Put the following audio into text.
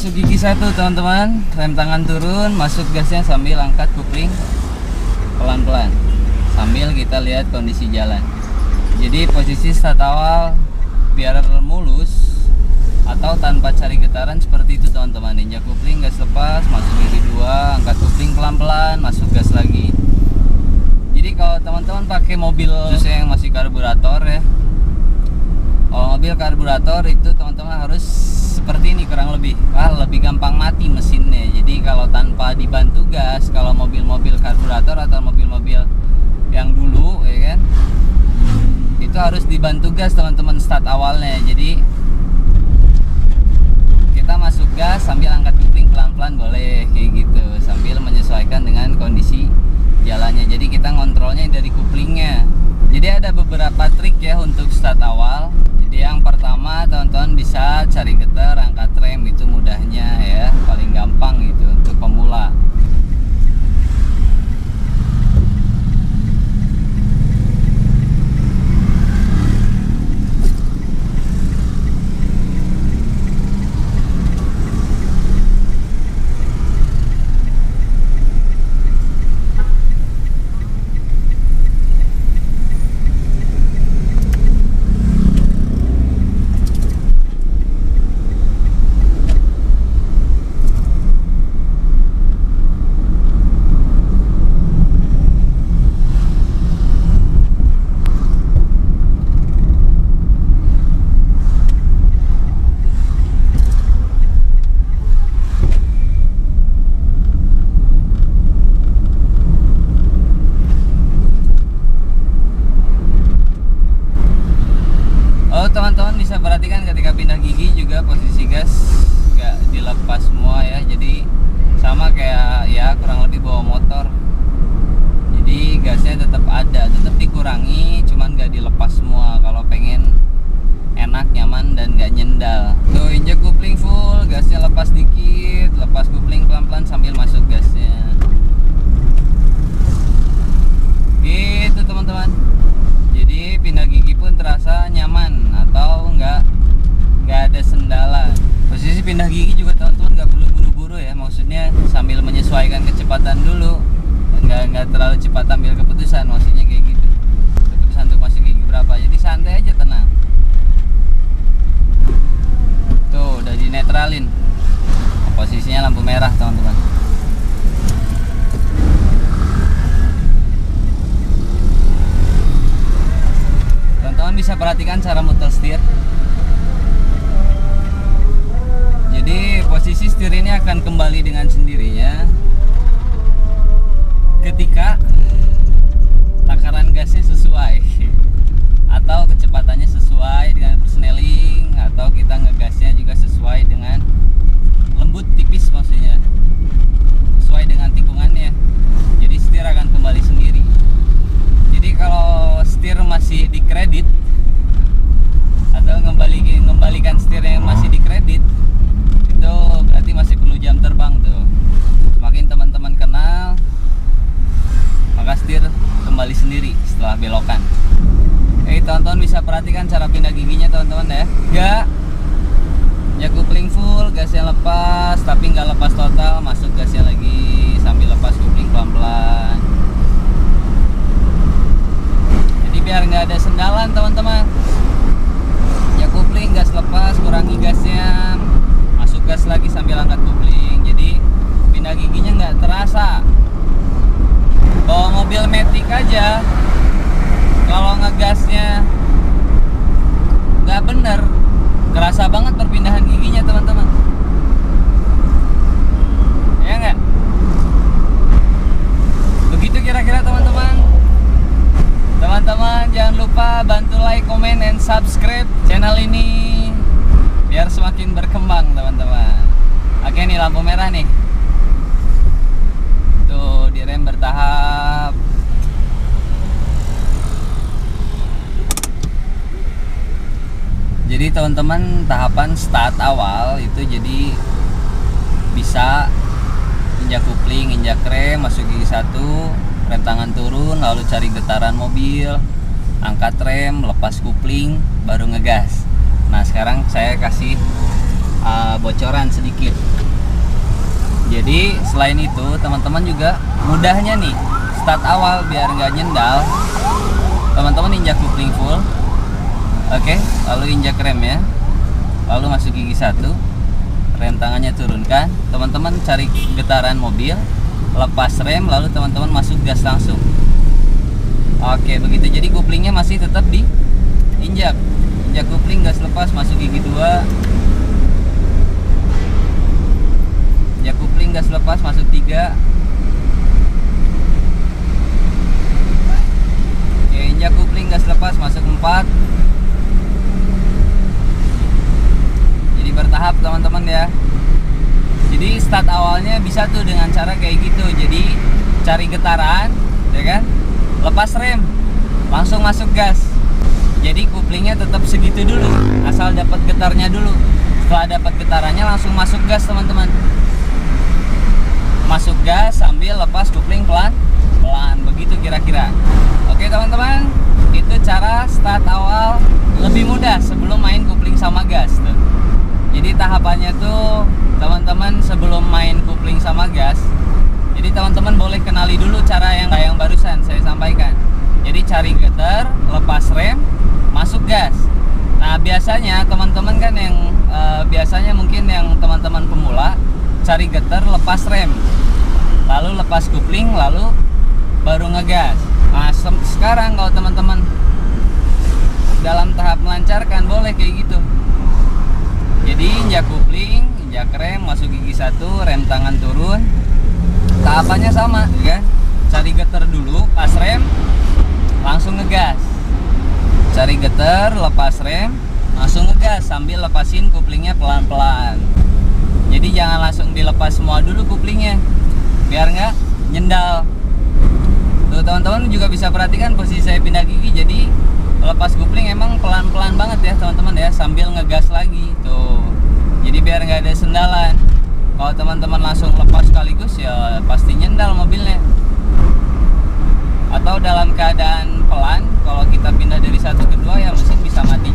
masuk gigi 1 teman-teman, rem tangan turun, masuk gasnya sambil angkat kupling pelan-pelan sambil kita lihat kondisi jalan. Jadi posisi start awal biar mulus atau tanpa cari getaran seperti itu teman-teman. Injak kupling, gas lepas, masuk gigi 2, angkat kupling pelan-pelan, masuk gas lagi. Jadi kalau teman-teman pakai mobil khususnya yang masih karburator ya, kalau mobil karburator itu teman-teman harus seperti ini kurang lebih. Lebih gampang mati mesinnya. Jadi kalau tanpa dibantu gas, kalau mobil-mobil karburator atau mobil-mobil yang dulu ya kan, itu harus dibantu gas teman-teman start awalnya. Jadi kita masuk gas sambil angkat kupling pelan-pelan boleh kayak gitu, sambil menyesuaikan dengan kondisi jalannya. Jadi kita ngontrolnya dari kuplingnya. Jadi ada beberapa trik ya untuk start awal. Jadi yang pertama teman-teman bisa cari getar, angkat rem, itu mudahnya ya, paling gampang gitu untuk pemula. Teman-teman bisa perhatikan ketika pindah gigi juga posisi gas nggak dilepas semua ya. Jadi sama kayak ya kurang lebih bawa motor. Jadi gasnya tetap ada, tetap dikurangi, cuman nggak dilepas semua. Kalau pengen enak, nyaman dan nggak nyendal. Tuh injek kupling full, gasnya lepas dikit, lepas kupling pelan-pelan sambil masuk gasnya. Gitu teman-teman. Jadi pindah gigi pun terasa nyaman atau nggak ada sendala. Posisi pindah gigi juga teman-teman nggak perlu buru-buru ya, maksudnya sambil menyesuaikan kecepatan dulu, nggak terlalu cepat ambil keputusan, maksudnya kayak gitu. Keputusan untuk masuk gigi berapa, jadi santai aja, tenang. Tuh udah dinetralin, posisinya lampu merah teman-teman. Teman-teman bisa perhatikan cara muter setir. Jadi posisi setir ini akan kembali dengan sendirinya ketika takaran gasnya sesuai atau kecepatannya sesuai dengan persneling, atau kita ngegasnya juga sesuai dengan lembut tipis, maksudnya sesuai dengan tikungannya. Jadi setir akan kembali sendiri. Jadi kalau setir masih dikredit atau ngembalikan setir yang masih dikredit, itu berarti masih perlu jam terbang tuh. Semakin teman-teman kenal, maka setir kembali sendiri setelah belokan. Teman-teman bisa perhatikan cara pindah giginya teman-teman ya. Ya kupling full, gasnya lepas tapi nggak lepas total, masuk gasnya lagi sambil lepas kupling pelan-pelan. Jadi biar nggak ada sendalan teman-teman, ya kupling, gas lepas, kurangi gasnya, masuk gas lagi sambil angkat kupling. Jadi pindah giginya nggak terasa. Bawa mobil Matic aja, kalau ngegasnya nggak bener, kerasa banget perpindahan giginya teman-teman. Ya nggak? Begitu kira-kira teman-teman. Teman-teman jangan lupa bantu like, comment, and subscribe channel ini biar semakin berkembang teman-teman. Oke nih lampu merah nih. Tuh direm bertahap. Jadi teman-teman tahapan start awal itu jadi bisa injak kupling, injak rem, masuk gigi 1, rem tangan turun, lalu cari getaran mobil, angkat rem, lepas kupling, baru ngegas. Nah sekarang saya kasih bocoran sedikit. Jadi selain itu teman-teman juga mudahnya nih start awal biar nggak nyendal, teman-teman injak kopling full, oke, lalu injak rem ya, lalu masuk gigi 1, rem tangannya turunkan, teman-teman cari getaran mobil, lepas rem, lalu teman-teman masuk gas langsung. Oke, begitu. Jadi koplingnya masih tetap diinjak, injak kopling, gas lepas, masuk gigi 2, injak kopling, gas lepas, masuk 3. Oke, injak kopling, gas lepas, masuk 4. Jadi bertahap teman-teman ya. Jadi start awalnya bisa tuh dengan cara kayak gitu. Jadi cari getaran, ya kan? Lepas rem, langsung masuk gas. Jadi koplingnya tetap segitu dulu, asal dapat getarnya dulu. Setelah dapat getarannya langsung masuk gas teman-teman. Masuk gas sambil lepas kopling pelan-pelan, begitu kira-kira. Oke teman-teman, itu cara start awal lebih mudah sebelum main kopling sama gas tuh. Jadi tahapannya tuh teman-teman sebelum main kopling sama gas, jadi teman-teman boleh kenali dulu cara yang barusan saya sampaikan. Jadi cari getar, lepas rem, masuk gas. Nah biasanya teman-teman kan yang biasanya mungkin yang teman-teman pemula cari getar, lepas rem, lalu lepas kopling, lalu baru ngegas. Nah sekarang kalau teman-teman dalam tahap melancarkan boleh kayak gitu. Jadi injak kopling, injak rem, masuk gigi 1, rem tangan turun. Tahapannya sama ya. Cari getar dulu, pas rem, langsung ngegas. Cari getar, lepas rem, langsung ngegas sambil lepasin koplingnya pelan-pelan. Jadi jangan langsung dilepas semua dulu koplingnya, biar nggak nyendal. Tuh teman-teman juga bisa perhatikan posisi saya pindah gigi. Jadi lepas kopling emang pelan-pelan banget ya teman-teman ya, sambil ngegas lagi tuh. Jadi biar nggak ada sendalan. Kalau teman-teman langsung lepas sekaligus ya pasti nyendal mobilnya. Atau dalam keadaan pelan, kalau kita pindah dari 1 ke 2 ya mesin bisa mati